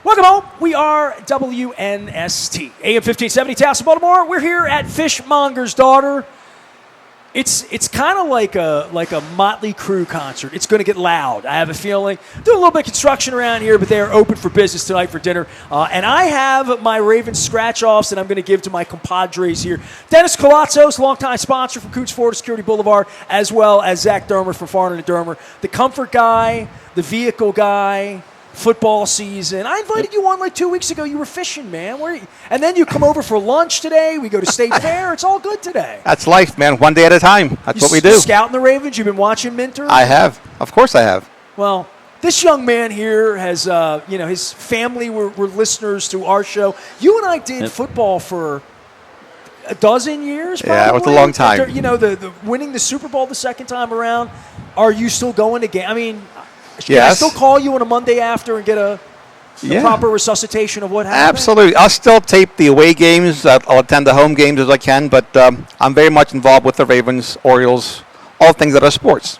Welcome home. We are WNST, AM 1570, Tassel, Baltimore. We're here at Fishmonger's Daughter. It's kind of like a Motley Crue concert. It's going to get loud, I have a feeling. Do a little bit of construction around here, but they are open for business tonight for dinner. And I have my Ravens scratch-offs that I'm going to give to my compadres here. Dennis Koulatsos, longtime sponsor from Koons Florida Security Boulevard, as well as Zach Dermer from Farnham and Dermer. The comfort guy, the vehicle guy, football season. I invited you on like 2 weeks ago. You were fishing, man. And then you come over for lunch today. We go to State Fair. It's all good today. That's life, man. One day at a time. That's what we do. You scouting the Ravens? You've been watching Minter? I have. Of course I have. Well, this young man here has, his family were listeners to our show. You and I did football for a dozen years, probably. Yeah, it was a long time. After, the winning the Super Bowl the second time around. Are you still going to game? I mean, can I still call you on a Monday after and get a proper resuscitation of what happened? Absolutely. I'll still tape the away games. I'll attend the home games as I can, but I'm very much involved with the Ravens, Orioles, all things that are sports.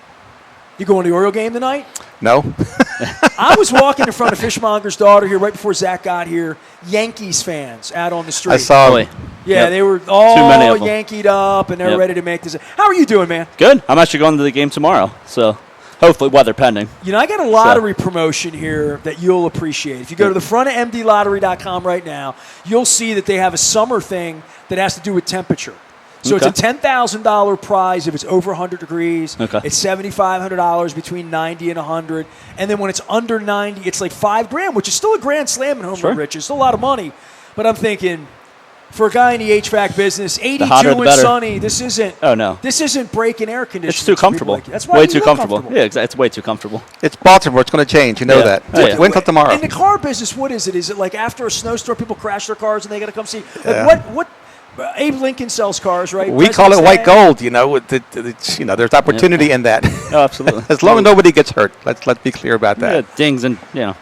You going to the Oriole game tonight? No. I was walking in front of Fishmonger's Daughter here right before Zach got here. Yankees fans out on the street. I saw them. Yeah, they were all Yankeed up, and they're ready to make this. How are you doing, man? Good. I'm actually going to the game tomorrow, so hopefully weather pending. I got a lottery promotion here that you'll appreciate. If you go to the front of mdlottery.com right now, you'll see that they have a summer thing that has to do with temperature. So it's a $10,000 prize if it's over 100 degrees. Okay. It's $7,500 between 90 and 100. And then when it's under 90, it's like $5,000, which is still a grand slam in home run, Rich. It's still a lot of money. But I'm thinking, for a guy in the HVAC business, 82 and sunny, this isn't breaking air conditioning. It's too comfortable. That's why way too comfortable. Yeah, exactly. It's way too comfortable. It's Baltimore. It's going to change. You know that. Wait until tomorrow. In the car business, what is it? Is it like after a snowstorm, people crash their cars and they got to come see? Like what? Abe Lincoln sells cars, right? We call it white gold. There's opportunity in that. Oh, absolutely. As long as nobody gets hurt. Let's be clear about that. Yeah, dings and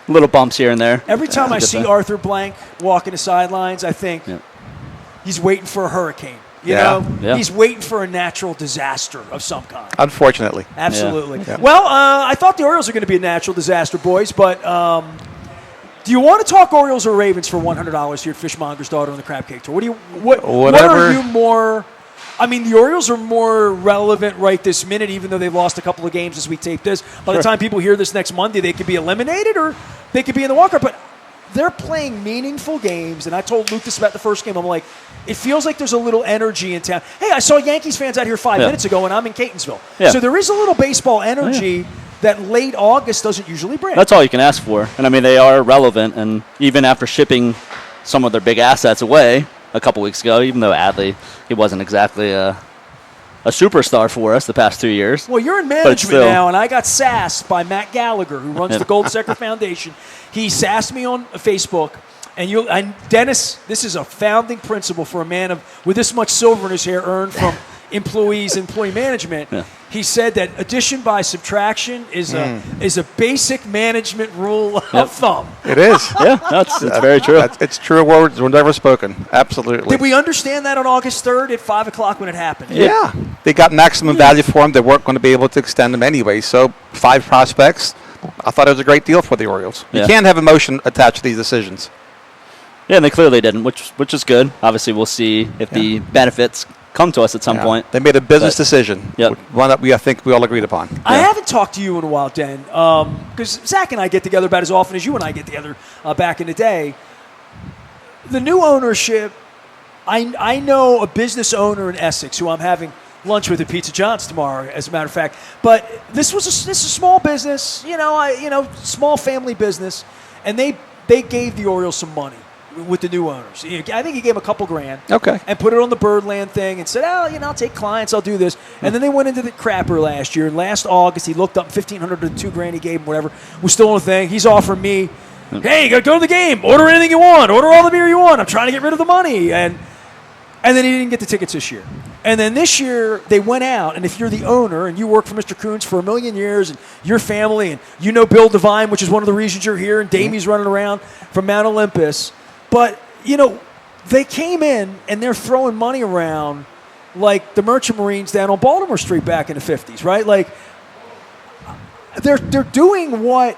little bumps here and there. Every time I see Arthur Blank walking the sidelines, I think he's waiting for a hurricane. You know? He's waiting for a natural disaster of some kind. Unfortunately. Absolutely. Yeah. Well, I thought the Orioles were going to be a natural disaster, boys, but do you want to talk Orioles or Ravens for $100 here at Fishmonger's Daughter on the Crab Cake Tour? What are you more? I mean, the Orioles are more relevant right this minute, even though they've lost a couple of games as we tape this. By the time people hear this next Monday, they could be eliminated or they could be in the walk-up. But they're playing meaningful games, and I told Luke this about the first game. I'm like, it feels like there's a little energy in town. Hey, I saw Yankees fans out here 5 minutes ago, and I'm in Catonsville. Yeah. So there is a little baseball energy that late August doesn't usually bring. That's all you can ask for. And, I mean, they are relevant. And even after shipping some of their big assets away a couple weeks ago, even though Adley, he wasn't exactly a superstar for us the past 2 years. Well, you're in management now, and I got sassed by Matt Gallagher, who runs the Gold Sector Foundation. He sassed me on Facebook. And Dennis, this is a founding principle for a man with this much silver in his hair earned from employees, employee management. Yeah. He said that addition by subtraction is a basic management rule of thumb. It is. It's very true. It's true words were never spoken. Absolutely. Did we understand that on August 3rd at 5 o'clock when it happened? Yeah. They got maximum value for them. They weren't going to be able to extend them anyway. So 5 prospects. I thought it was a great deal for the Orioles. You can't have emotion attached to these decisions. Yeah, and they clearly didn't, which is good. Obviously, we'll see if the benefits come to us at some point. They made a business decision, one that I think we all agreed upon. I haven't talked to you in a while, Den, because Zach and I get together about as often as you and I get together back in the day. The new ownership, I know a business owner in Essex who I'm having lunch with at Pizza John's tomorrow, as a matter of fact. But this is a small business, small family business, and they gave the Orioles some money with the new owners. I think he gave him a couple grand. Okay. And put it on the Birdland thing and said, I'll take clients, I'll do this. And then they went into the crapper last year. And last August, he looked up $1,500 to $2 grand he gave him, whatever. Was still on the thing. He's offering me, hey, go to the game. Order anything you want. Order all the beer you want. I'm trying to get rid of the money. And then he didn't get the tickets this year. And then this year, they went out, and if you're the owner and you work for Mr. Koons for a million years and your family, and you know Bill Devine, which is one of the reasons you're here, and Damie's running around from Mount Olympus. But, they came in, and they're throwing money around like the Merchant Marines down on Baltimore Street back in the 50s, right? Like, they're doing what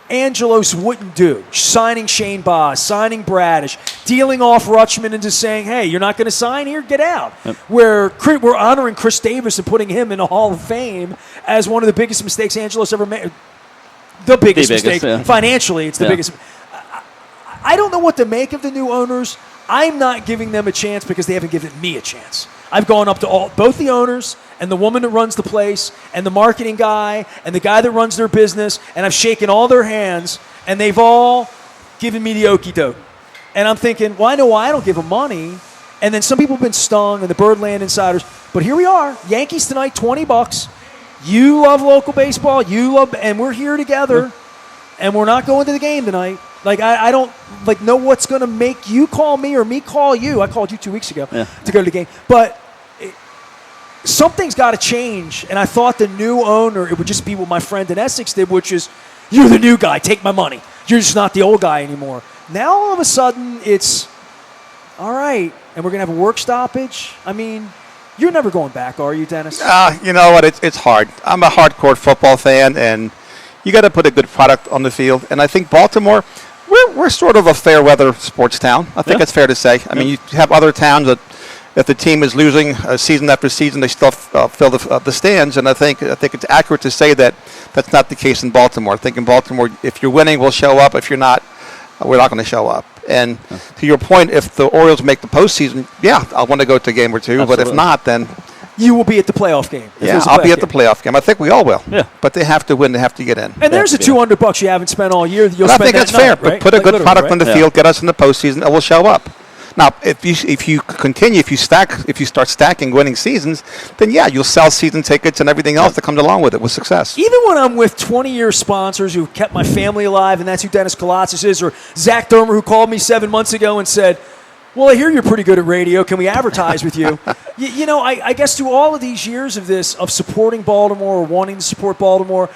Angelos wouldn't do. Signing Shane Baz, signing Bradish, dealing off Rutschman and just saying, hey, you're not going to sign here? Get out. Yep. Where we're honoring Chris Davis and putting him in the Hall of Fame as one of the biggest mistakes Angelos ever made. The biggest mistake. Yeah. Financially, it's the biggest. I don't know what to make of the new owners. I'm not giving them a chance because they haven't given me a chance. I've gone up to both the owners and the woman that runs the place and the marketing guy and the guy that runs their business, and I've shaken all their hands, and they've all given me the okie doke. And I'm thinking, well, I know why I don't give them money. And then some people have been stung, and the Birdland insiders. But here we are, Yankees tonight, $20. You love local baseball, and we're here together, and we're not going to the game tonight. Like, I don't know what's going to make you call me or me call you. I called you 2 weeks ago to go to the game. But something's got to change, and I thought the new owner, it would just be what my friend in Essex did, which is, you're the new guy, take my money. You're just not the old guy anymore. Now, all of a sudden, it's, all right, and we're going to have a work stoppage. I mean, you're never going back, are you, Dennis? You know what? It's hard. I'm a hardcore football fan, and you got to put a good product on the field. And I think Baltimore, we're sort of a fair weather sports town. I think it's fair to say. I mean, you have other towns that, if the team is losing season after season, they still fill the stands. And I think it's accurate to say that that's not the case in Baltimore. I think in Baltimore, if you're winning, we'll show up. If you're not, we're not going to show up. And to your point, if the Orioles make the postseason, I want to go to a game or two. Absolutely. But if not, then you will be at the playoff game. I'll be at the playoff game. I think we all will. Yeah. But they have to win. They have to get in. And there's the $200 you haven't spent all year. You'll I spend think that that's fair. night, right? But put a good product on the Yeah. field, get us in the postseason, and we'll show up. Now, if you continue, if you start stacking winning seasons, then you'll sell season tickets and everything else that comes along with it with success. Even when I'm with 20-year sponsors who kept my family alive, and that's who Dennis Koulatsos is, or Zach Dermer, who called me 7 months ago and said, well, I hear you're pretty good at radio. Can we advertise with you? I guess through all of these years of supporting Baltimore or wanting to support Baltimore,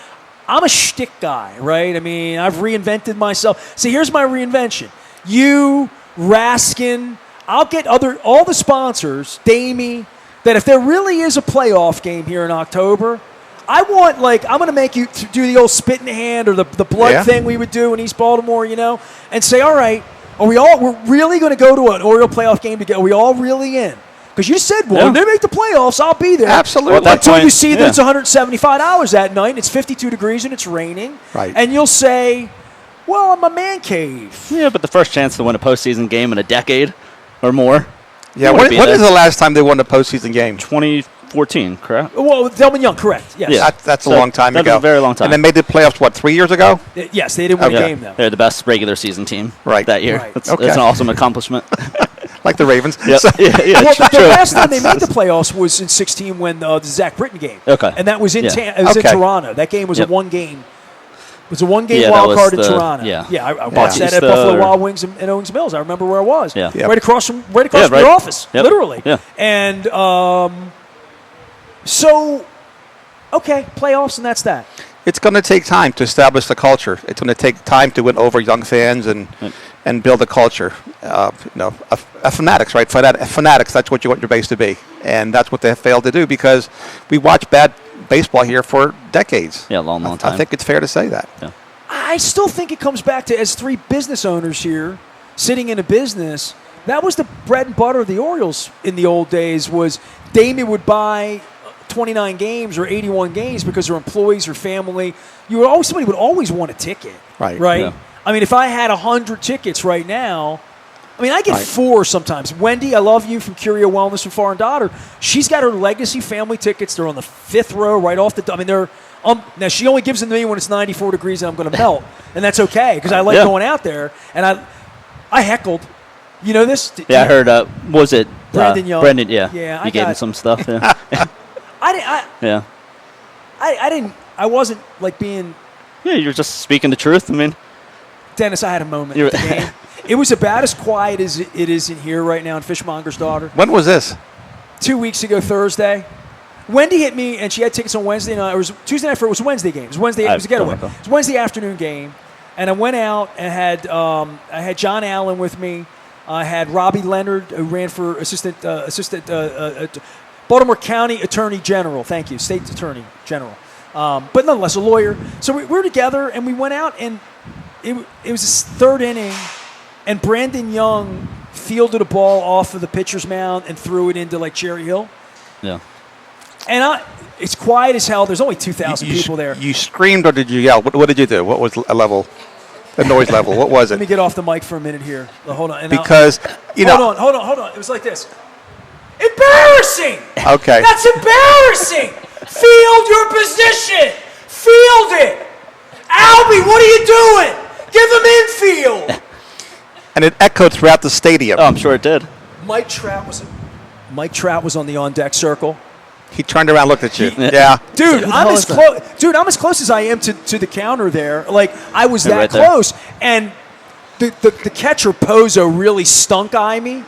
I'm a shtick guy, right? I mean, I've reinvented myself. See, here's my reinvention. You, Raskin, I'll get all the sponsors, Damie, that if there really is a playoff game here in October, I'm going to make you do the old spit in the hand or the blood thing we would do in East Baltimore, and say, all right, we're really going to go to an Oriole playoff game together? Are we all really in? Because you said, when they make the playoffs, I'll be there. Absolutely. Well, Until you see that it's $175 that night, and it's 52 degrees, and it's raining. Right. And you'll say, well, I'm a man cave. Yeah, but the first chance to win a postseason game in a decade or more. Yeah, when is the last time they won a postseason game? 2014, correct? Well, Delman Young, correct. Yes. Yeah. That's a long time ago. That's a very long time. And they made the playoffs, 3 years ago? Yes, they didn't win a game, though. They're the best regular season team that year. Right. That's an awesome accomplishment. Like the Ravens. Yep. So- Well, the last time they made the playoffs was in 2016 when the Zach Britton game. Okay. And that was in in Toronto. That game was a one-game. It was a one-game wild card in Toronto. Yeah. I watched that at Buffalo Wild Wings in Owings Mills. I remember where I was. Yeah. Right across from your office, literally. Yeah. And so, okay, playoffs, and that's that. It's going to take time to establish the culture. It's going to take time to win over young fans and build a culture. Fanatics, right? Fanatics, that's what you want your base to be. And that's what they have failed to do because we watch bad baseball here for decades. Yeah, long time. I think it's fair to say that. Yeah. I still think it comes back to, as three business owners here, sitting in a business, that was the bread and butter of the Orioles in the old days, was Damie would buy 29 games or 81 games because their employees or family, somebody would always want a ticket. Right. Yeah. I mean, if I had 100 tickets right now, I get 4 sometimes. Wendy, I love you, from Curio Wellness and Foreign Daughter. She's got her legacy family tickets. They're on the 5th row right off the. They're now she only gives them to me when it's 94 degrees and I'm going to melt, and that's okay because I like going out there. And I heckled. You know this? Yeah, I heard. What was it? Brandon Young. Brandon, yeah. Yeah, you gave him some stuff. Yeah. I didn't. I wasn't being. Yeah, you're just speaking the truth. I mean, Dennis, I had a moment at the game. It was about as quiet as it is in here right now in Fishmonger's Daughter. When was this? 2 weeks ago, Thursday. Wendy hit me, and she had tickets on Wednesday night. It was Tuesday night. It was a Wednesday game. It was Wednesday. It was a getaway. It was a Wednesday afternoon game, and I went out and had John Allen with me. I had Robbie Leonard, who ran for assistant Baltimore County Attorney General. Thank you, State Attorney General. But nonetheless, a lawyer. So we were together, and we went out, and it was his third inning, and Brandon Young fielded a ball off of the pitcher's mound and threw it into like Cherry Hill. Yeah. And it's quiet as hell. There's only 2,000 people there. You screamed or did you yell? What did you do? What was the level? The noise level. What was it? Let me get off the mic for a minute here. Hold on. Because, Hold on. It was like this. Embarrassing! Okay. That's embarrassing! Field your position! Field it! Albie, what are you doing? Give him infield! And it echoed throughout the stadium. Oh, I'm sure it did. Mike Trout was on the on-deck circle. He turned around and looked at you. Yeah. Dude, I'm as close as I am to the counter there. Like, I was that right there. close. And the catcher, Pozo, really stunk-eye me.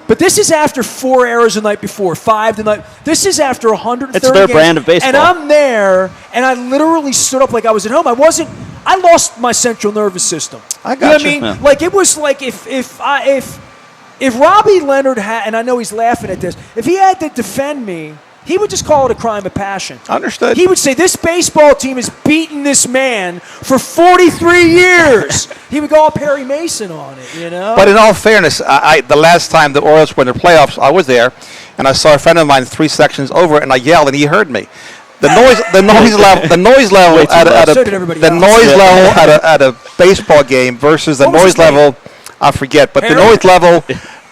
But this is after 4 errors the night before, 5 the night. This is after 130 It's their games, brand of baseball. And I'm there, and I literally stood up like I was at home. I lost my central nervous system. I got you. Know what I you. mean? Yeah. Like, it was like if Robbie Leonard had, and I know he's laughing at this, if he had to defend me, he would just call it a crime of passion. Understood. He would say, this baseball team has beaten this man for 43 years. He would go all Perry Mason on it, you know? But in all fairness, the last time the Orioles were in the playoffs, I was there, and I saw a friend of mine 3 sections over, and I yelled, and he heard me. The noise level at a baseball game versus the What was noise his name? level, I forget, but the Harry? noise level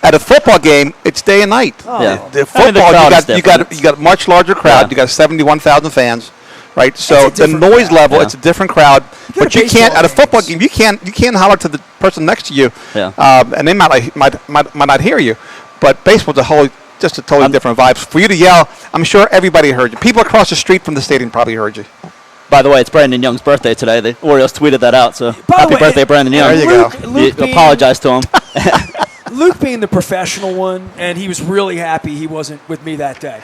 at a football game, it's day and night. Oh. Yeah. The I mean, the football, crowd is you got different. a much larger crowd. Yeah. You got 71,000 fans, right? So It's a the different noise crowd. level, Yeah. it's a different crowd. Go But to you can't baseball at a football games. game. You can't holler to the person next to you, Yeah. and they might not hear you. But baseball's just a totally different vibe. For you to yell, I'm sure everybody heard you. People across the street from the stadium probably heard you. By the way, it's Brandon Young's birthday today. The Orioles tweeted that out, so By the happy way, birthday, Brandon Young. There you go. Luke being- Apologize to him. Luke being the professional one, and he was really happy he wasn't with me that day.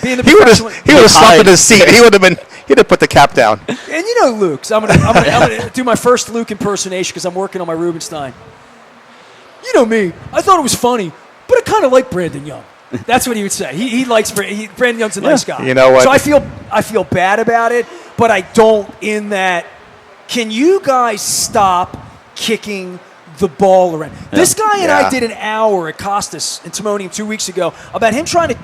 Being the He would professional, have slumped in his seat. He'd have put the cap down. and you know Luke. So I'm gonna do my first Luke impersonation because I'm working on my Rubenstein. You know me. I thought it was funny, but I kind of like Brandon Young. That's what he would say. He likes Brandon Young's a nice guy. You know what? So I feel bad about it, but I don't. In that, can you guys stop kicking the ball around? This guy and I Yeah. did an hour at Costas in Timonium 2 weeks ago about him trying to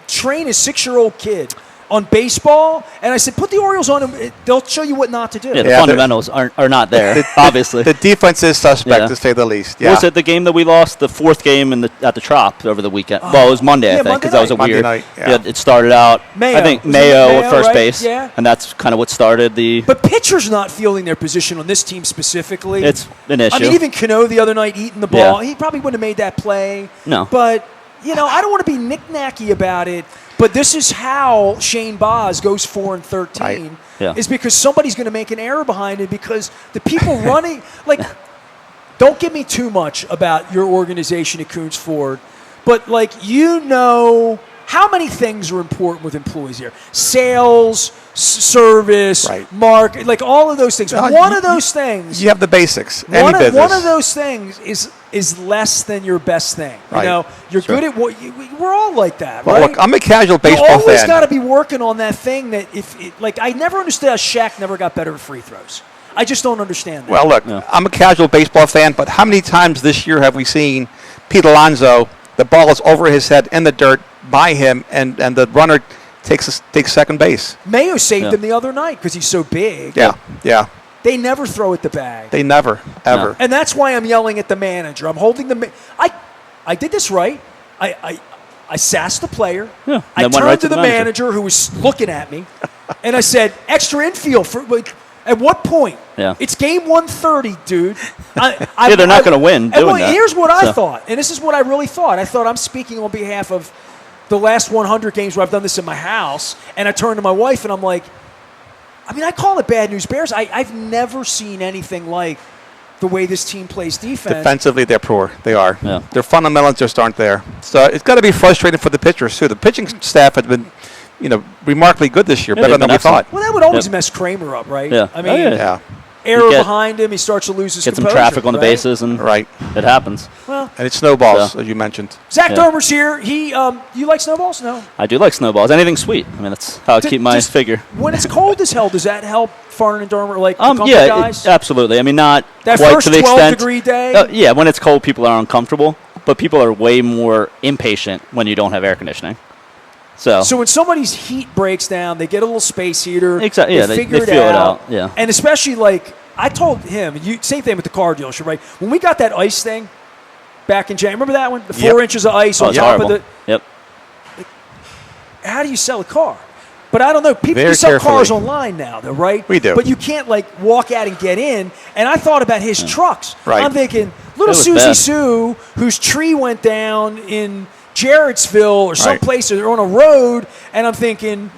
train his 6-year-old kid on baseball, and I said, put the Orioles on him. They'll show you what not to do. Yeah, the Yeah, fundamentals are not there, obviously. The defense is suspect, Yeah. to say the least. What Yeah. was it the game that we lost, the 4th game at the Trop over the weekend? Well, it was Monday, yeah, I think, Monday because that was a night. weird. Monday night, yeah. It started out, Mayo. I think, Was it Mayo Mayo, at first right? base, Yeah. and that's kind of what started the. But pitchers not fielding their position on this team specifically. It's an issue. I mean, even Cano the other night eating the ball, Yeah. he probably wouldn't have made that play. No. But, I don't want to be knick-knacky about it, but this is how Shane Boz goes 4-13, Right. Yeah. is because somebody's going to make an error behind it because the people running, don't give me too much about your organization at Koons Ford, but, how many things are important with employees here? Sales, service, Right. market, all of those things. One of those things. You have the basics. Any One business. of those things is less than your best thing. Right. You're Sure. good at what we're all like that, Well, right? look, I'm a casual you baseball always fan. got to be working on that thing that I never understood how Shaq never got better at free throws. I just don't understand that. Well, look, Yeah. I'm a casual baseball fan, but how many times this year have we seen Pete Alonso, the ball is over his head in the dirt by him, and the runner takes second base? Mayo saved Yeah. him the other night because he's so big. Yeah. They never throw at the bag. They never, ever. And that's why I'm yelling at the manager. I'm holding the I did this right. I sassed the player. Yeah, I then went turned right to the manager who was looking at me, and I said, "Extra infield for at what point? Yeah. It's game 130, dude. Yeah, they're not gonna win And doing that. Here's what I So- thought, and this is what I really thought. I thought I'm speaking on behalf of the last 100 games where I've done this in my house, and I turned to my wife and I'm like, I call it bad news bears. I've never seen anything like the way this team plays defense. Defensively, they're poor. They are. Yeah. Their fundamentals just aren't there. So it's got to be frustrating for the pitchers, too. The pitching staff has been, remarkably good this year, Yeah, better they've than been we thought. Well, that would always Yep. mess Kramer up, right? Yeah. I mean, Oh, yeah. Yeah. error behind him. He starts to lose his composure. Get some traffic on the bases, and it happens. Well, and it snowballs, as you mentioned. Zach Dermer's here. You like snowballs? No. I do like snowballs. Anything sweet. I mean, that's how I keep my figure. When it's cold as hell, does that help Farnan and Dermer, like the comfort yeah, guys? Absolutely. I mean, not that quite first to the extent. 12-degree day? Yeah, when it's cold, people are uncomfortable, but people are way more impatient when you don't have air conditioning. So when somebody's heat breaks down, they get a little space heater. Exactly. Yeah, they they figure feel it out. Yeah. And especially, like, I told him, same thing with the car dealership, right? When we got that ice thing back in January, remember that one? The 4 inches of ice on top of the... Yep. How do you sell a car? But I don't know. People Very sell carefully. cars online now, though, right? We do. But you can't, like, walk out and get in. And I thought about his trucks. Right. I'm thinking, little Susie bad. Sue, whose tree went down in Jarrettsville or someplace, or on a road, and I'm thinking,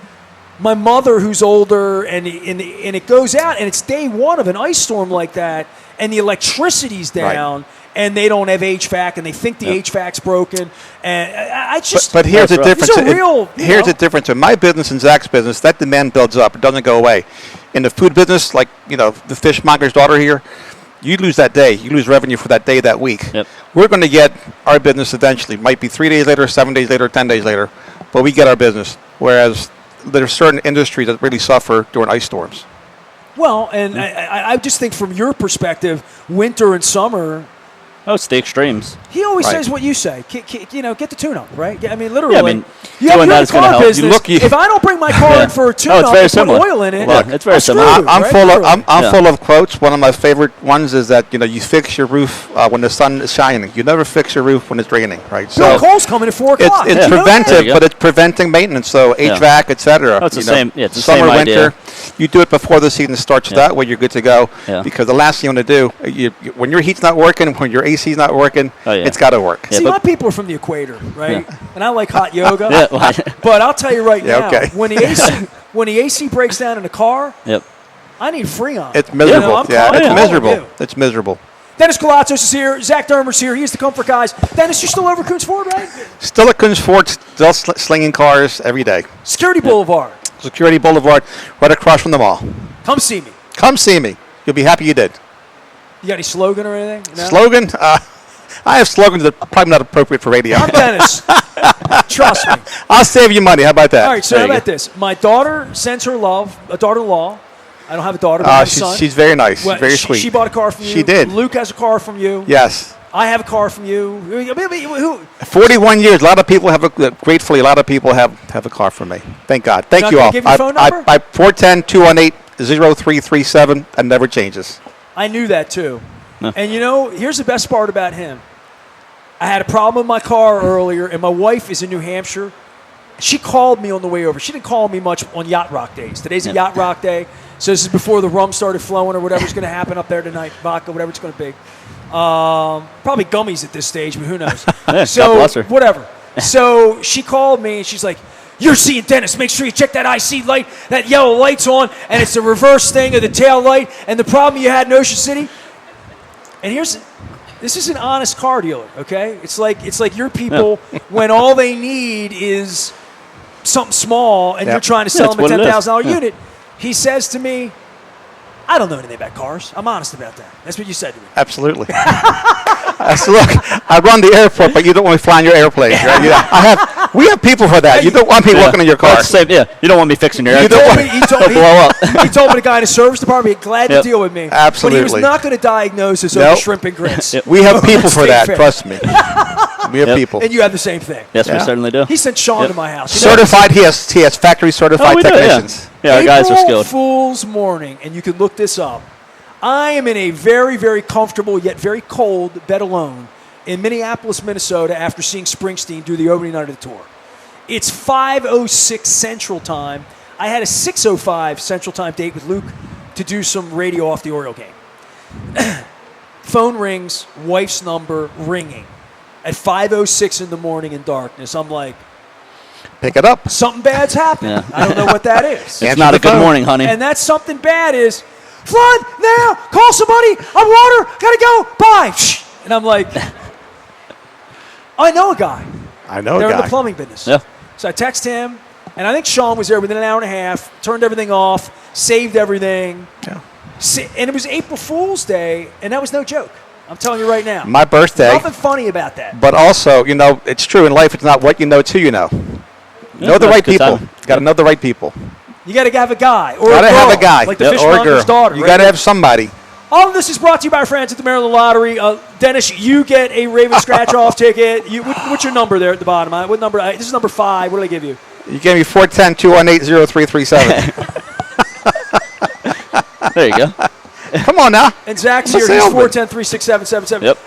my mother who's older, and it goes out, and it's day one of an ice storm like that, and the electricity's down, and they don't have HVAC, and they think the HVAC's broken, and I just... But here's the difference. Here's the difference. In my business and Zach's business, that demand builds up. It doesn't go away. In the food business, like, the fishmonger's daughter here, you lose that day. You lose revenue for that day, that week. Yep. We're going to get our business eventually. Might be 3 days later, 7 days later, 10 days later, but we get our business. Whereas there's certain industries that really suffer during ice storms. Well, and I just think from your perspective, winter and summer... Oh, it's the extremes. He always says what you say. Get the tune-up, right? I mean, literally. Yeah, I mean, you're that is going to help. Business, if I don't bring my car in for a tune-up very and similar. put oil in it, Look, it's very similar. I'm full of quotes. One of my favorite ones is that you fix your roof when the sun is shining. You never fix your roof when it's raining, right? Bill Cole's coming at 4 o'clock. It's preventive, but it's preventing maintenance. So HVAC, etc. Oh, it's the same. Yeah, it's the summer, same winter. idea. You do it before the season starts. That way, you're good to go. Yeah. Because the last thing you want to do, when your heat's not working, when your AC's not working, it's got to work. See, my people are from the equator, right? And I like hot yoga. But I'll tell you right now, when the AC breaks down in the car, I need Freon. It's miserable. It's miserable. It's miserable. Dennis Koulatsos is here. Zach Dermer's here. He's the comfort guys. Dennis, you're still over Koons Ford, right? Still at Koons Ford, still slinging cars every day. Security Boulevard. Security Boulevard, right across from the mall. Come see me. Come see me. You'll be happy you did. You got any slogan or anything? No? Slogan? I have slogans that are probably not appropriate for radio. I'm Dennis. Trust me. I'll save you money. How about that? All right, so how about this? My daughter sends her love, a daughter-in-law. I don't have a daughter, but I have a son. She's very nice. Very sweet. She bought a car from you. She did. Luke has a car from you. Yes. I have a car from you. 41 years. A lot of people gratefully, a lot of people have a car from me. Thank God. Thank you all. Give your phone number? 410-218-0337 and never changes. I knew that too. No. And here's the best part about him. I had a problem with my car earlier, and my wife is in New Hampshire. She called me on the way over. She didn't call me much on Yacht Rock days. Today's a Yacht Rock day, so this is before the rum started flowing or whatever's going to happen up there tonight, vodka, whatever it's going to be. Probably gummies at this stage, but who knows? So God bless her. Whatever. So she called me, and she's like, "You're seeing Dennis. Make sure you check that IC light. That yellow light's on, and it's the reverse thing of the tail light. And the problem you had in Ocean City." And this is an honest car dealer, okay? It's like your people when all they need is something small, and you're trying to sell them a $10,000 unit. He says to me, "I don't know anything about cars. I'm honest about that." That's what you said to me. Absolutely. I said, look, I run the airport, but you don't want me flying your airplane. Right? We have people for that. You don't want me working on your car. You don't want me fixing your airplane. He told me the guy in the service department would be glad to deal with me. Absolutely. But he was not going to diaggnose us over shrimp and grits. We have people for that. Trust me. We have people. And you have the same thing. Yes, we certainly do. He sent Sean to my house. Certified. He has factory certified technicians. Yeah, our guys are skilled. April Fool's morning, and you can look this up. I am in a very, very comfortable yet very cold bed alone in Minneapolis, Minnesota, after seeing Springsteen do the opening night of the tour. It's 5:06 Central Time. I had a 6:05 Central Time date with Luke to do some radio off the Orioles game. Phone rings, wife's number ringing at 5:06 in the morning in darkness. I'm like, pick it up. Something bad's happened. Yeah. I don't know what that is. It's not a good morning, honey. And that something bad is, flood now, call somebody, I'm water, gotta go, bye. And I'm like, I know a guy. They're in the plumbing business. Yeah. So I text him, and I think Sean was there within an hour and a half, turned everything off, saved everything. Yeah. And it was April Fool's Day, and that was no joke. I'm telling you right now. My birthday. Nothing funny about that. But also, it's true in life. It's not what you know, it's who you know. Know the right people. Got to know the right people. You got to have a guy or gotta a girl. Have a guy. Like the or a girl. Fishmonger's daughter. You got to have somebody. All of this is brought to you by our friends at the Maryland Lottery. Dennis, you get a Raven scratch-off ticket. What's your number there at the bottom? What number? This is number 5. What did I give you? You gave me 410-218-0337. There you go. Come on now. And Zach's here. He's 410-36777. Yep.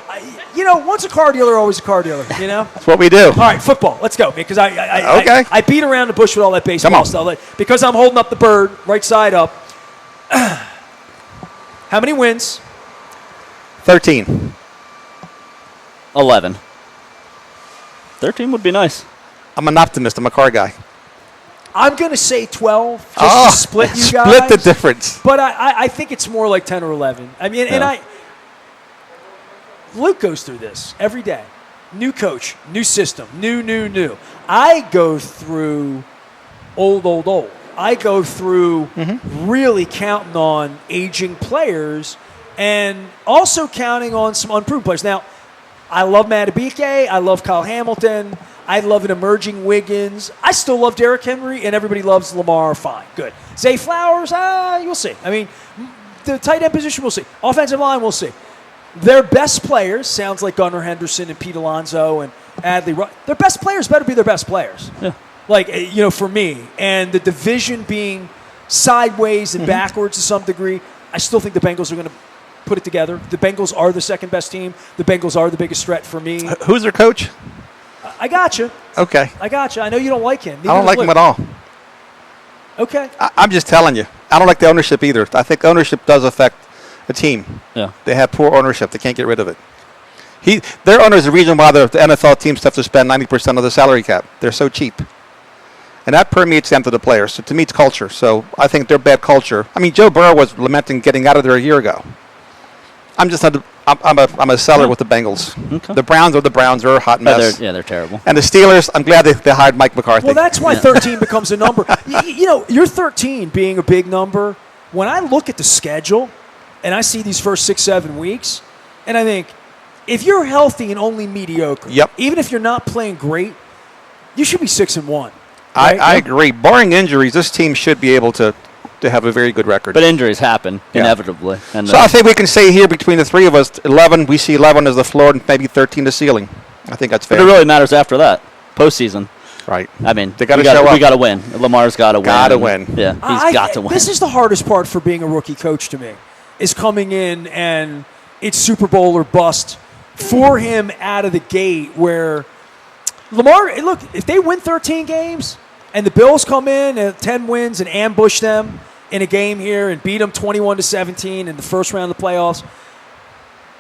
Once a car dealer, always a car dealer, That's what we do. All right, football. Let's go. Because I beat around the bush with all that baseball stuff. Because I'm holding up the bird, right side up. How many wins? 13. 11. 13 would be nice. I'm an optimist. I'm a car guy. I'm going to say 12 just to split you guys. Split the difference. But I think it's more like 10 or 11. I mean, Luke goes through this every day. New coach, new system, new. I go through old. I go through really counting on aging players and also counting on some unproven players. Now, I love Matabike. I love Kyle Hamilton. I love an emerging Wiggins. I still love Derrick Henry, and everybody loves Lamar. Fine, good. Zay Flowers, you'll see. I mean, the tight end position, we'll see. Offensive line, we'll see. Their best players, sounds like Gunnar Henderson and Pete Alonso and Adley. Their best players better be their best players. Yeah. For me. And the division being sideways and backwards to some degree, I still think the Bengals are going to put it together. The Bengals are the second best team. The Bengals are the biggest threat for me. Who's their coach? I got you. Okay. I got you. I know you don't like him. I don't like him at all. Okay. I'm just telling you. I don't like the ownership either. I think ownership does affect a team. Yeah. They have poor ownership. They can't get rid of it. Their owner is the reason why the NFL teams have to spend 90% of the salary cap. They're so cheap. And that permeates down to the players. So to me, it's culture. So I think they're bad culture. I mean, Joe Burrow was lamenting getting out of there a year ago. I'm a seller with the Bengals. Okay. The Browns are the Browns. They're a hot mess. They're terrible. And the Steelers, I'm glad they hired Mike McCarthy. Well, that's why 13 becomes a number. You're 13 being a big number. When I look at the schedule and I see these first 6-7 weeks, and I think if you're healthy and only mediocre, even if you're not playing great, you should be 6-1. Right? I agree. Barring injuries, this team should be able to have a very good record. But injuries happen, inevitably. And so I think we can say here between the three of us, 11, we see 11 as the floor and maybe 13 the ceiling. I think that's fair. But it really matters after that, postseason. Right. I mean, they gotta show up. We got to win. Lamar's got to win. Got to win. Yeah, he's got to win. This is the hardest part for being a rookie coach to me, is coming in and it's Super Bowl or bust for him out of the gate where Lamar, look, if they win 13 games and the Bills come in at 10 wins and ambush them in a game here and beat them 21-17 in the first round of the playoffs,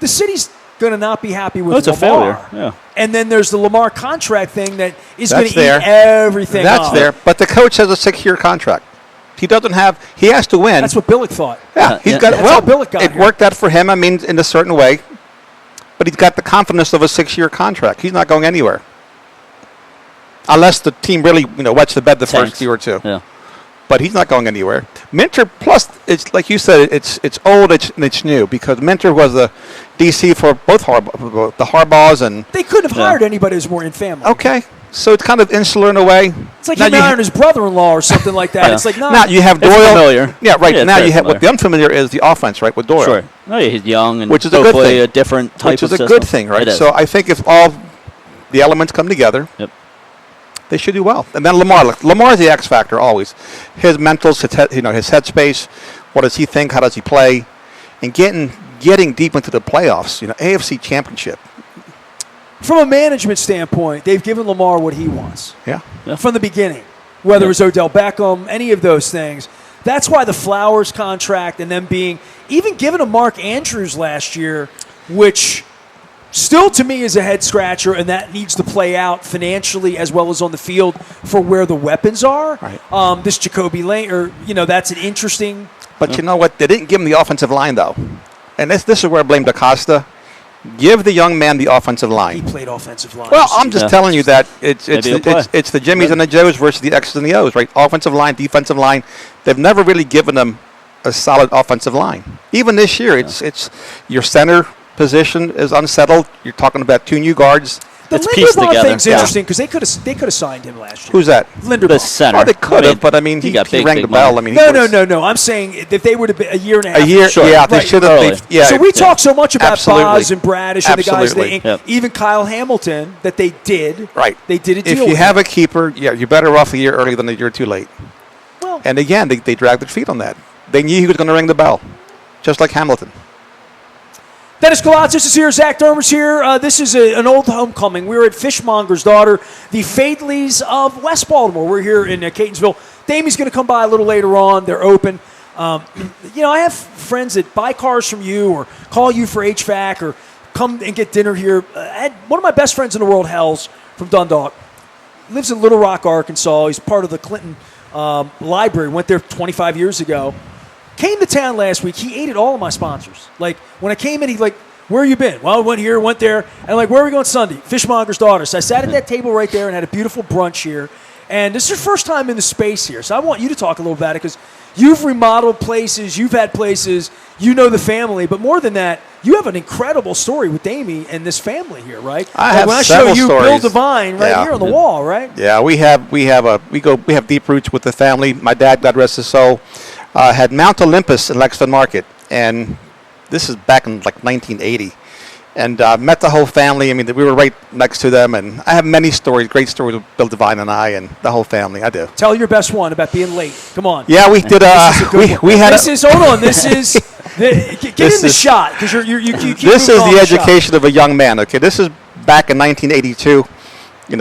the city's going to not be happy with Lamar. It's a failure. Yeah. And then there's the Lamar contract thing that is going to eat there. everything That's up. there. But the coach has a 6-year contract. He has to win. That's what Billick thought. Yeah, he's got. That's how Billick got it here. worked out for him. I mean, in a certain way, but he's got the confidence of a 6-year contract. He's not going anywhere, unless the team really, wets the bed the first year or two. Yeah. But he's not going anywhere. Minter, plus, it's like you said, it's old and it's new because Minter was the DC for both the Harbaughs and they couldn't have hired anybody who's more in family. Okay, so it's kind of insular in a way. It's like him hiring his brother-in-law or something like that. It's like now you have Doyle. It's familiar. Yeah, right. Yeah, now you have what the unfamiliar is the offense, right? With Doyle. Sure. No, he's young and which is a good thing. A different type of system. Which is a good thing, right? So I think if all the elements come together. Yep. They should do well. And then Lamar is the X factor always. His mentals, his headspace, what does he think, how does he play, and getting deep into the playoffs, AFC Championship. From a management standpoint, they've given Lamar what he wants. Yeah. From the beginning, whether it was Odell Beckham, any of those things. That's why the Flowers contract and them even giving him Mark Andrews last year, which still, to me, is a head-scratcher, and that needs to play out financially as well as on the field for where the weapons are. Right. This Jacoby Lane, that's an interesting... But you know what? They didn't give him the offensive line, though. And this is where I blame DaCosta. Give the young man the offensive line. He played offensive line. Well, I'm just telling you that it's the Jimmies and the Joes versus the X's and the O's, right? Offensive line, defensive line. They've never really given them a solid offensive line. Even this year, it's your center position is unsettled. You're talking about 2 new guards. The It's pieced Linderbaum together. thing's interesting because they could have signed him last year. Who's that? Linderbaum. The center. Oh, they could have, but I mean, he he got big, rang big the bell. money. I mean, No. I'm saying if they would have been a year and a half. A year, Sure. yeah, they Right. should Early. have. Yeah, So we talk so much about Absolutely. Boz and Bradish and the guys, Absolutely. Yep. even Kyle Hamilton, that they did. right. They did a deal If you with have him. a keeper, yeah, you're better off a year early than a year too late. Well, And again, they dragged their feet on that. They knew he was going to ring the bell, just like Hamilton. Dennis Koulatsos is here. Zach Dermer's here. This is an old homecoming. We're at Fishmonger's daughter, the Fadleys of West Baltimore. We're here in Catonsville. Damie's going to come by a little later on. They're open. I have friends that buy cars from you or call you for HVAC or come and get dinner here. I had one of my best friends in the world, Hells, from Dundalk. Lives in Little Rock, Arkansas. He's part of the Clinton Library. Went there 25 years ago. Came to town last week. He ate at all of my sponsors. Like, when I came in, he's like, where you been? Well, I went here, went there. And I'm like, where are we going Sunday? Fishmonger's daughter. So I sat at that table right there and had a beautiful brunch here. And this is your first time in the space here. So I want you to talk a little about it because you've remodeled places. You've had places. You know the family. But more than that, you have an incredible story with Damie and this family here, right? I have when I show several you Bill stories. Devine right Yeah. here on the wall, right? Yeah, we have deep roots with the family. My dad, God rest his soul, had Mount Olympus in Lexington Market, and this is back in like 1980. And met the whole family. I mean, we were right next to them, and I have many stories, great stories with Bill Devine and I, and the whole family. I do. Tell your best one about being late. Come on. Yeah, we did. This is a good one. We had. Hold on. This is get This in the is- shot because you keep This moving is on the shot. education of a young man. Okay, this is back in 1982.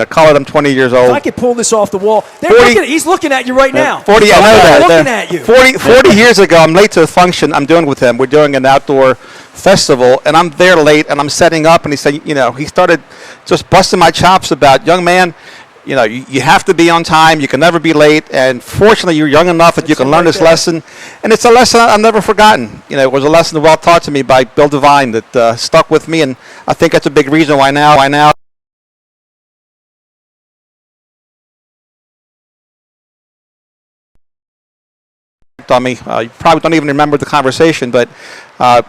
Call it I'm 20 years old. If I could pull this off the wall, 40 he's looking at you right now. 40. I know They're that. looking at you. 40 years ago, I'm late to a function I'm doing with him. We're doing an outdoor festival, and I'm there late, and I'm setting up, and he said, he started just busting my chops about, young man, you have to be on time. You can never be late, and fortunately, you're young enough that you can learn this lesson, and it's a lesson I've never forgotten. It was a lesson well taught to me by Bill Devine that stuck with me, and I think that's a big reason why now. On me. You probably don't even remember the conversation, but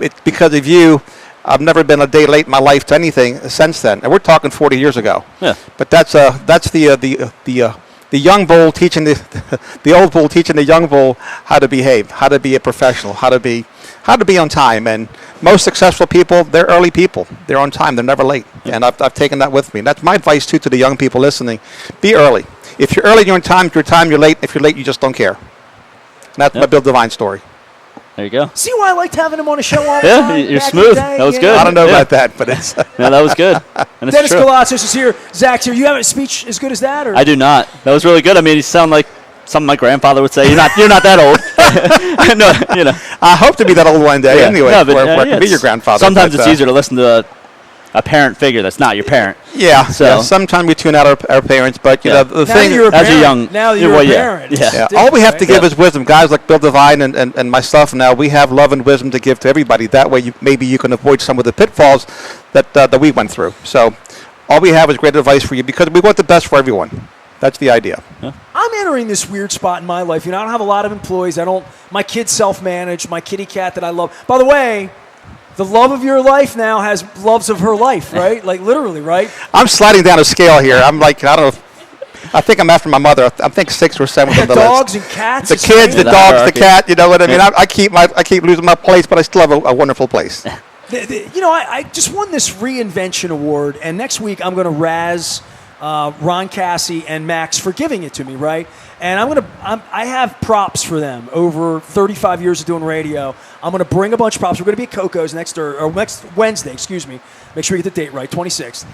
it's because of you. I've never been a day late in my life to anything since then, and we're talking 40 years ago. Yeah. But that's the young bull teaching the old bull teaching the young bull how to behave, how to be a professional, how to be on time. And most successful people, they're early people. They're on time. They're never late. Yeah. And I've taken that with me. And that's my advice too to the young people listening: be early. If you're early, you're on time. If you're time, you're late. If you're late, you just don't care. That's my Bill Devine story. There you go. See why I liked having him on the show all the Yeah, time? you're back smooth. in the day? That was Yeah. good. I don't know Yeah. about that, but it's. No, that was good. And it's Dennis true. Koulatsos is here. Zach's here. You have a speech as good as that? Or? I do not. That was really good. I mean, you sound like something my grandfather would say. You're not that old. No, I hope to be that old one day. Yeah. Anyway, No, but, where I can be it's- your grandfather. Sometimes but, it's easier to listen to a parent figure that's not your parent. Yeah. So- Yeah, sometimes we tune out our parents, but Yeah. the now thing. you're a as a parent. young- now yeah, you're well, a yeah. parent. It's Yeah. Yeah, different, all we have to right? give is wisdom. Guys like Bill Devine and myself now, we have love and wisdom to give to everybody. That way, maybe you can avoid some of the pitfalls that we went through. So all we have is great advice for you because we want the best for everyone. That's the idea. I'm entering this weird spot in my life. I don't have a lot of employees. My kids self-manage. My kitty cat that I love. By the way, the love of your life now has loves of her life, right? Like literally, right? I'm sliding down a scale here. I'm like, I don't know. I think I'm after my mother. I think 6 or 7 You on got the dogs list. and cats. The It's kids, the amazing. dogs, the hierarchy. cat. You know what I mean? Yeah. I keep losing my place, but I still have a wonderful place. I just won this reinvention award, and next week I'm going to razz Ron Cassie and Max for giving it to me, right? And I have props for them over 35 years of doing radio. I'm going to bring a bunch of props. We're going to be at Coco's next Wednesday, excuse me. Make sure you get the date right, 26th.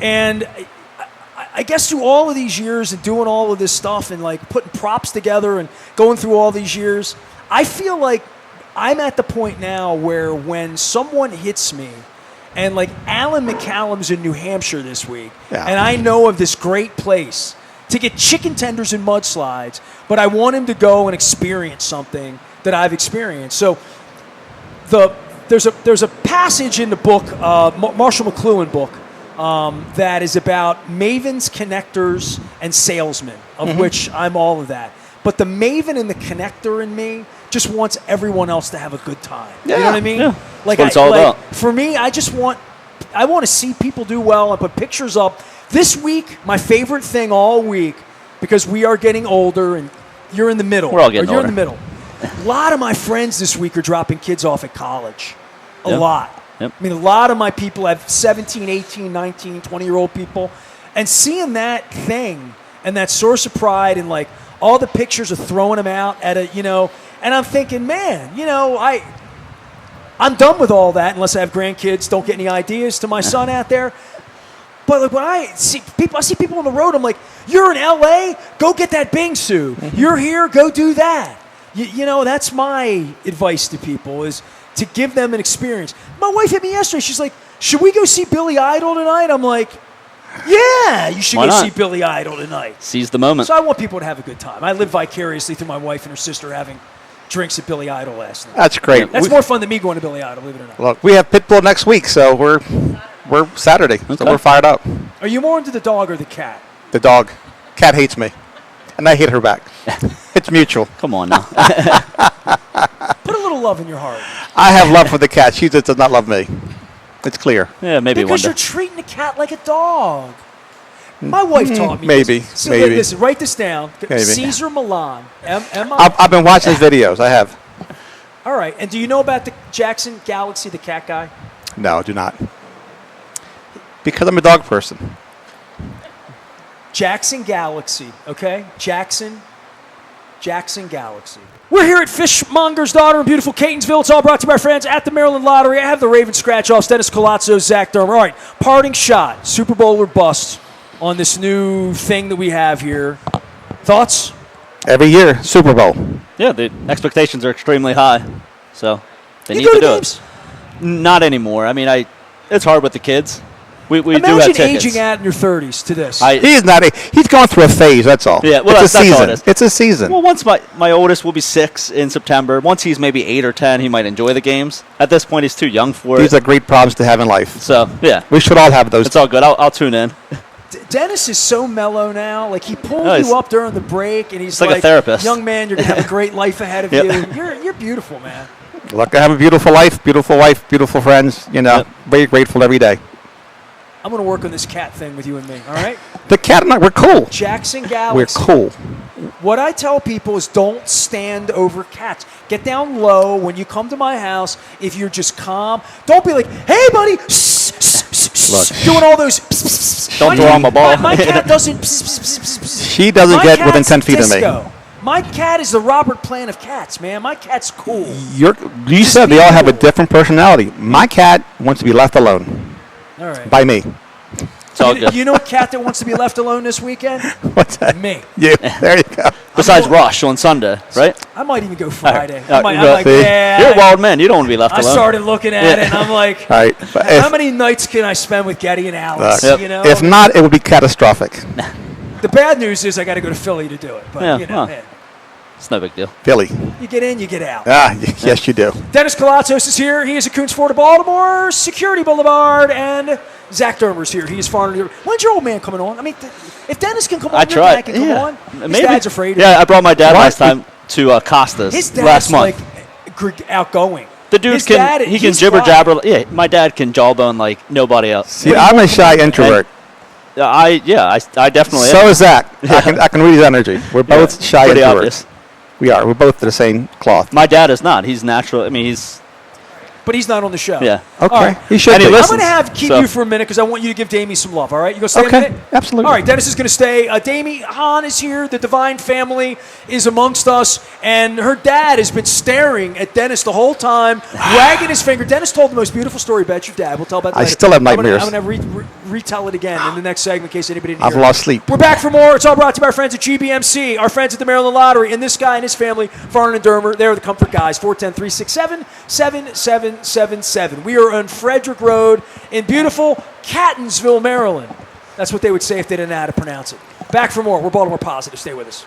And I guess through all of these years and doing all of this stuff and like putting props together and going through all these years, I feel like I'm at the point now where when someone hits me, and like Alan McCallum's in New Hampshire this week, Yeah. and I know of this great place to get chicken tenders and mudslides, but I want him to go and experience something that I've experienced. So there's a passage in the book, Marshall McLuhan book, that is about mavens, connectors, and salesmen, of which I'm all of that. But the maven and the connector in me just wants everyone else to have a good time. Yeah, you know what I mean? yeah. Like, That's what it's all about. For me, I want to see people do well and put pictures up. This week, my favorite thing all week, because we are getting older and you're in the middle. We're all getting You're older. in the middle. A lot of my friends this week are dropping kids off at college. A Yep. lot. Yep. I mean, a lot of my people have 17, 18, 19, 20-year-old people. And seeing that thing and that source of pride and, like, all the pictures of throwing them out at and I'm thinking, man, I'm done with all that unless I have grandkids. Don't get any ideas to my son out there. But like when I see people on the road, I'm like, you're in L.A., go get that bingsu. You're here, go do that. That's my advice to people is to give them an experience. My wife hit me yesterday. She's like, should we go see Billy Idol tonight? I'm like, yeah, you should Why go not? see Billy Idol tonight. Seize the moment. So I want people to have a good time. I live vicariously through my wife and her sister having drinks at Billy Idol last night. That's great. That's more fun than me going to Billy Idol, believe it or not. Look, we have Pitbull next week, so we're Saturday, so Okay. we're fired up. Are you more into the dog or the cat? The dog. Cat hates me, and I hate her back. It's mutual. Come on now. Put a little love in your heart. I have love for the cat. She just does not love me. It's clear. Yeah, maybe one Because day. you're treating the cat like a dog. My wife taught me maybe, this. So maybe. listen, write this down. Maybe. Caesar Milan. I've been watching his videos. I have. All right. And do you know about the Jackson Galaxy, the cat guy? No, do not. Because I'm a dog person. Jackson Galaxy, okay? Jackson Galaxy. We're here at Fishmonger's Daughter in beautiful Catonsville. It's all brought to you by our friends at the Maryland Lottery. I have the Ravens scratch-offs, Dennis Koulatsos, Zach Dermer. All right, parting shot, Super Bowl or bust on this new thing that we have here. Thoughts? Every year, Super Bowl. Yeah, the expectations are extremely high, so they You need go to to do games? it. Not anymore. I mean, it's hard with the kids. We do have Imagine tickets. aging out in your 30s to this. He's not. He's going through a phase. That's all. Yeah, well, it's a that's all season. it is. It's a season. Well, once my oldest will be 6 in September. Once he's maybe 8 or 10, he might enjoy the games. At this point, he's too young for These it. are great problems to have in life. So yeah, We should all have those. it's all good. I'll tune in. Dennis is so mellow now. Like, he pulled No, he's- you up during the break, and he's like a therapist. young man, you're going to have a great life ahead of Yep. you. You're beautiful, man. Look, I have a beautiful life, beautiful wife, beautiful friends. Yep. Very grateful every day. I'm going to work on this cat thing with you and me, all right? The cat and I, we're cool. Jackson We're Galaxy. cool. What I tell people is don't stand over cats. Get down low when you come to my house. If you're just calm, don't be like, hey, buddy, Look. doing all those. Don't throw on my ball. My cat doesn't. She doesn't My get within cat's 10 feet of me. disco. My cat is the Robert Plant of cats, man. My cat's cool. You said they all have a different personality. My cat wants to be left alone All right. by me. It's all good. You know a cat that wants to be left alone this weekend? What's that? Me. Yeah, there you go. Besides Rush on Sunday, right? I might even go Friday. All I'm right, like, see? yeah. You're a wild man. You don't want to be left I alone. started looking at it, and I'm like, All right. But how many nights can I spend with Getty and Alex? Look, You know, if not, it would be catastrophic. the bad news is I got to go to Philly to do it. But Yeah, you know, well. man, It's no big deal. Philly. you get in, you get out. Yes, you do. Dennis Koulatsos is here. He is a Koons Ford of Baltimore, Security Boulevard, and Zach Dermer's here. He is far. When's your old man coming on? I mean, if Dennis can come on, I your tried. dad can come Yeah. on. His Maybe. dad's afraid of Yeah, him. I brought my dad What? last time to Costas His dad's last month. outgoing. The dude His can dad, he can he's jibber quiet. jabber. Yeah, my dad can jawbone like nobody else. See, I'm a shy introvert. I definitely So am. is Zach. I can read his energy. We're both shy Pretty introverts. obvious. We are. We're both the same cloth. My dad is not. He's natural. I mean, he's But he's not on the show. yeah. Okay. All right. He should And he be. I'm listens. going to keep So- you for a minute because I want you to give Damie some love, all right? You going to stay Okay, a minute? absolutely. All right, Dennis is going to stay. Damie Hahn is here. The Divine family is amongst us. And her dad has been staring at Dennis the whole time, wagging his finger. Dennis told the most beautiful story about your dad. We'll tell about that I later. still have nightmares. I'm going to retell it again in the next segment in case anybody didn't I've hear it. lost sleep. We're back for more. It's all brought to you by our friends at GBMC, our friends at the Maryland Lottery, and this guy and his family, Farnan and Dermer. They're the Comfort Guys, 410-367-7777. We are on Frederick Road in beautiful Catonsville, Maryland. That's what they would say if they didn't know how to pronounce it. Back for more. We're Baltimore Positive. Stay with us.